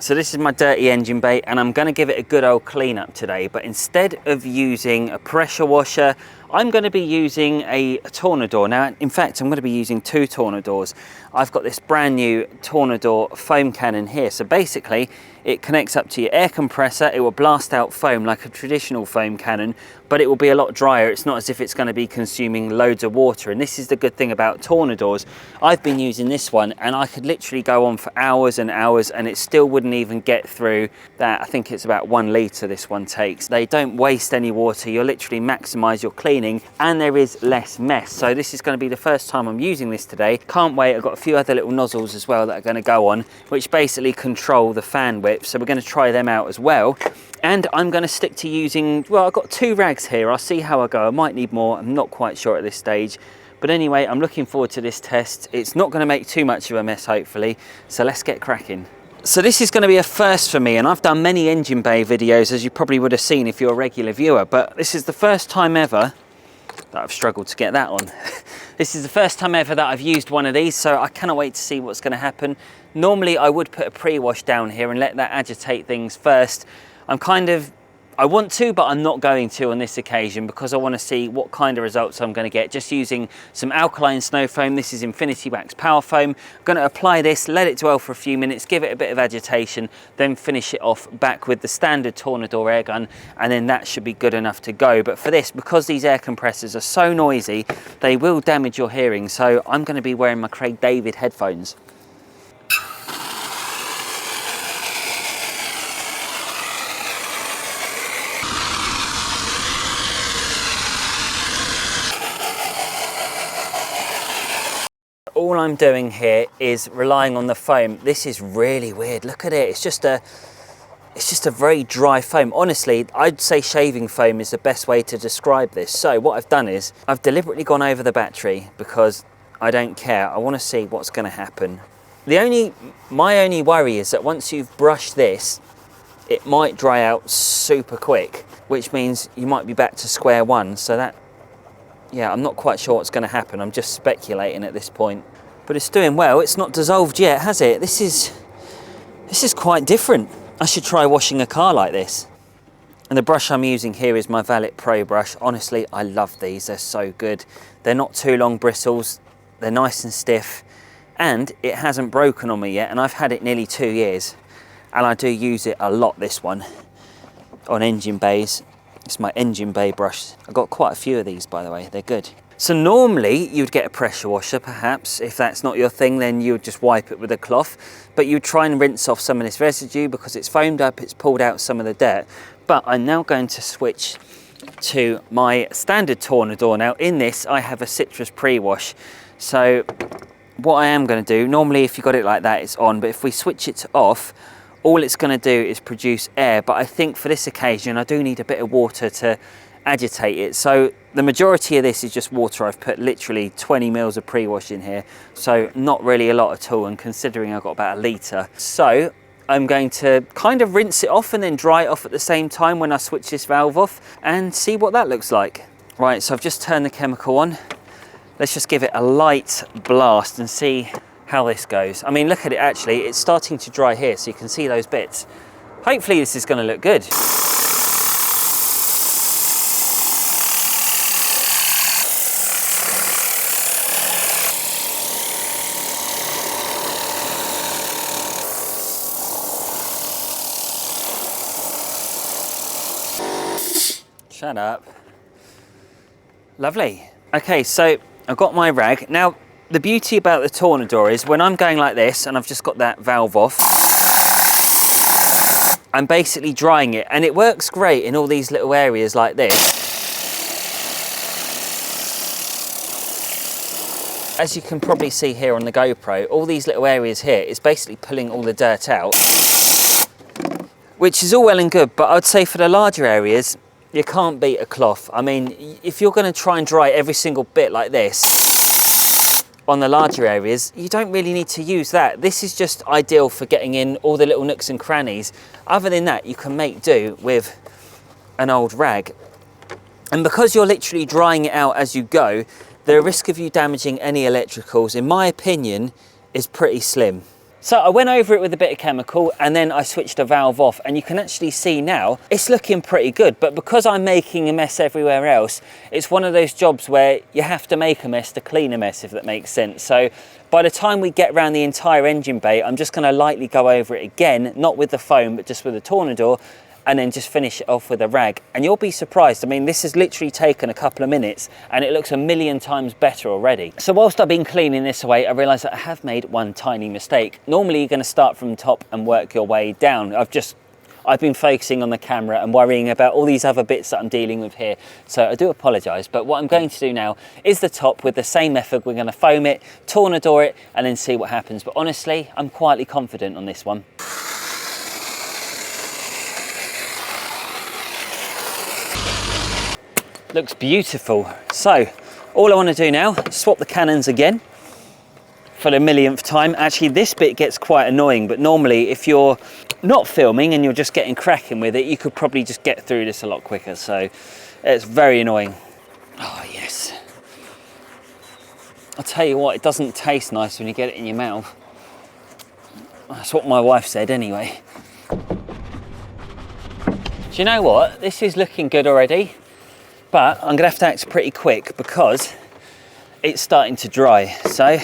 So this is my dirty engine bay and I'm going to give it a good old clean up today, but instead of using a pressure washer, I'm going to be using a Tornador. Now, in fact, I'm going to be using two Tornadors. I've got this brand new Tornador Foam Cannon here. So basically, it connects up to your air compressor. It will blast out foam like a traditional foam cannon, but it will be a lot drier. It's not as if it's going to be consuming loads of water. And this is the good thing about Tornadors. I've been using this one and I could literally go on for hours and hours and it still wouldn't even get through that. I think it's about 1 litre this one takes. They don't waste any water. You'll literally maximise your cleaning and there is less mess. So this is going to be the first time I'm using this today. Can't wait. I've got a few other little nozzles as well that are going to go on, which basically control the fan width. So we're going to try them out as well. And I'm going to stick to using, well, I've got 2 rags here. I'll see how I go. I might need more. I'm not quite sure at this stage. But anyway, I'm looking forward to this test. It's not going to make too much of a mess, hopefully. So let's get cracking. So this is going to be a first for me, and I've done many engine bay videos, as you probably would have seen if you're a regular viewer, but this is the first time ever that I've struggled to get that on. This is the first time ever that I've used one of these, so I cannot wait to see what's going to happen. Normally I would put a pre-wash down here and let that agitate things first. I want to, but I'm not going to on this occasion because I want to see what kind of results I'm going to get just using some alkaline snow foam. This is Infinity Wax Power Foam. I'm going to apply this, let it dwell for a few minutes, give it a bit of agitation, then finish it off back with the standard Tornador air gun, and then that should be good enough to go. But for this, because these air compressors are so noisy, they will damage your hearing. So I'm going to be wearing my Craig David headphones. All I'm doing here is relying on the foam. This is really weird. Look at it. It's just a very dry foam. Honestly, I'd say shaving foam is the best way to describe this. So what I've done is I've deliberately gone over the battery because I don't care. I want to see what's going to happen. My only worry is that once you've brushed this, it might dry out super quick, which means you might be back to square one. So that, yeah, I'm not quite sure what's going to happen. I'm just speculating at this point. But it's doing well. It's not dissolved yet, has it? This is quite different. I should try washing a car like this. And the brush I'm using here is my Valet Pro brush. Honestly, I love these. They're so good. They're not too long bristles. They're nice and stiff. And it hasn't broken on me yet. And I've had it nearly 2 years. And I do use it a lot, this one, on engine bays. It's my engine bay brush. I've got quite a few of these, by the way. They're good. So normally you'd get a pressure washer, perhaps. If that's not your thing, then you would just wipe it with a cloth. But you'd try and rinse off some of this residue because it's foamed up, it's pulled out some of the dirt. But I'm now going to switch to my standard Tornador. Now in this, I have a citrus pre-wash. So what I am going to do, normally if you got it like that, it's on. But if we switch it to off, all it's going to do is produce air. But I think for this occasion, I do need a bit of water to agitate it. So the majority of this is just water. I've put literally 20 mils of pre-wash in here. So not really a lot at all. And considering I've got about 1 litre. So I'm going to kind of rinse it off and then dry it off at the same time when I switch this valve off and see what that looks like. Right, so I've just turned the chemical on. Let's just give it a light blast and see how this goes. I mean, look at it actually. It's starting to dry here, so you can see those bits. Hopefully this is going to look good. Shut up. Lovely. Okay, so I've got my rag. Now, the beauty about the Tornador is when I'm going like this and I've just got that valve off, I'm basically drying it, and it works great in all these little areas like this. As you can probably see here on the GoPro, all these little areas here is basically pulling all the dirt out, which is all well and good, but I'd say for the larger areas, you can't beat a cloth. I mean, if you're going to try and dry every single bit like this on the larger areas, you don't really need to use that. This is just ideal for getting in all the little nooks and crannies. Other than that, you can make do with an old rag. And because you're literally drying it out as you go, the risk of you damaging any electricals, in my opinion, is pretty slim. So I went over it with a bit of chemical and then I switched the valve off, and you can actually see now it's looking pretty good. But because I'm making a mess everywhere else, it's one of those jobs where you have to make a mess to clean a mess, if that makes sense. So by the time we get around the entire engine bay, I'm just going to lightly go over it again, not with the foam, but just with the Tornador, and then just finish it off with a rag. And you'll be surprised. I mean, this has literally taken a couple of minutes and it looks a million times better already. So whilst I've been cleaning this away, I realized that I have made one tiny mistake. Normally you're going to start from the top and work your way down. I've been focusing on the camera and worrying about all these other bits that I'm dealing with here. So I do apologize, but what I'm going to do now is the top with the same method. We're going to foam it, Tornador it, and then see what happens. But honestly, I'm quietly confident on this one. Looks beautiful. So all I want to do now is swap the cannons again for the millionth time. Actually, this bit gets quite annoying, but normally if you're not filming and you're just getting cracking with it, you could probably just get through this a lot quicker. So it's very annoying. Oh yes. I'll tell you what, it doesn't taste nice when you get it in your mouth. That's what my wife said anyway. Do you know what? This is looking good already. But I'm gonna have to act pretty quick because it's starting to dry. So,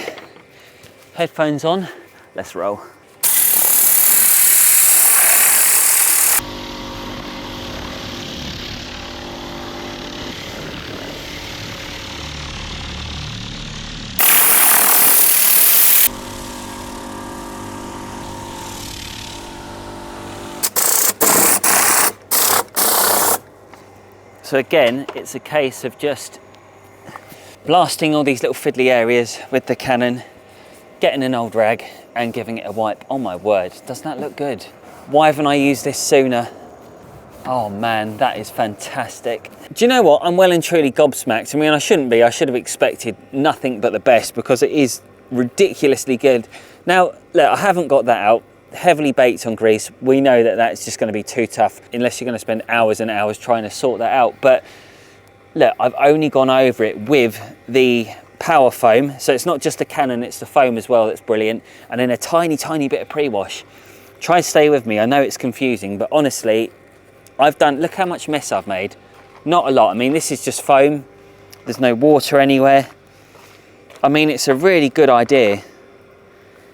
headphones on, let's roll. So again, it's a case of just blasting all these little fiddly areas with the cannon, getting an old rag and giving it a wipe. Oh my word, doesn't that look good? Why haven't I used this sooner? Oh man, that is fantastic. Do you know what? I'm well and truly gobsmacked. I mean, I shouldn't be. I should have expected nothing but the best because it is ridiculously good. Now, look, I haven't got that out. Heavily baked on grease. We know that that's just going to be too tough unless you're going to spend hours and hours trying to sort that out. But look, I've only gone over it with the power foam. So it's not just the cannon, it's the foam as well. That's brilliant. And then a tiny, tiny bit of pre-wash. Try and stay with me. I know it's confusing, but honestly, look how much mess I've made. Not a lot. I mean, this is just foam. There's no water anywhere. I mean, it's a really good idea.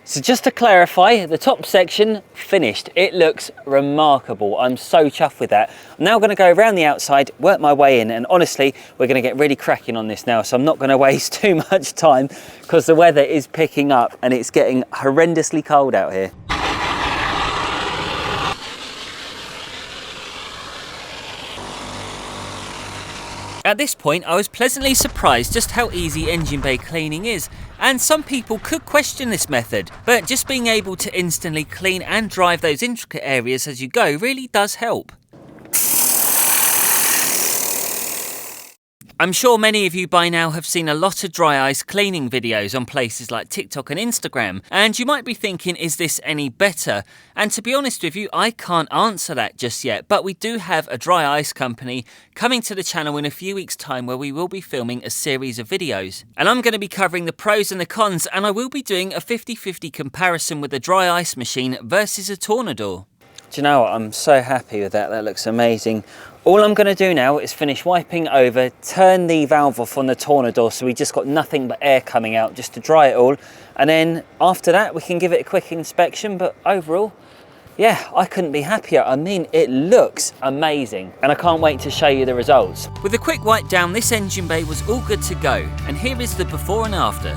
So just to clarify, the top section finished. It looks remarkable. I'm so chuffed with that. I'm now going to go around the outside, work my way in, and honestly, we're going to get really cracking on this now. So I'm not going to waste too much time because the weather is picking up and it's getting horrendously cold out here. At this point, I was pleasantly surprised just how easy engine bay cleaning is, and some people could question this method, but just being able to instantly clean and drive those intricate areas as you go really does help. I'm sure many of you by now have seen a lot of dry ice cleaning videos on places like TikTok and Instagram, and you might be thinking, is this any better? And to be honest with you, I can't answer that just yet, but we do have a dry ice company coming to the channel in a few weeks' time where we will be filming a series of videos. And I'm going to be covering the pros and the cons, and I will be doing a 50-50 comparison with a dry ice machine versus a Tornador. Do you know what? I'm so happy with that. That looks amazing. All I'm going to do now is finish wiping over, turn the valve off on the Tornador so we just got nothing but air coming out just to dry it all. And then after that, we can give it a quick inspection. But overall, yeah, I couldn't be happier. I mean, it looks amazing. And I can't wait to show you the results. With a quick wipe down, this engine bay was all good to go. And here is the before and after.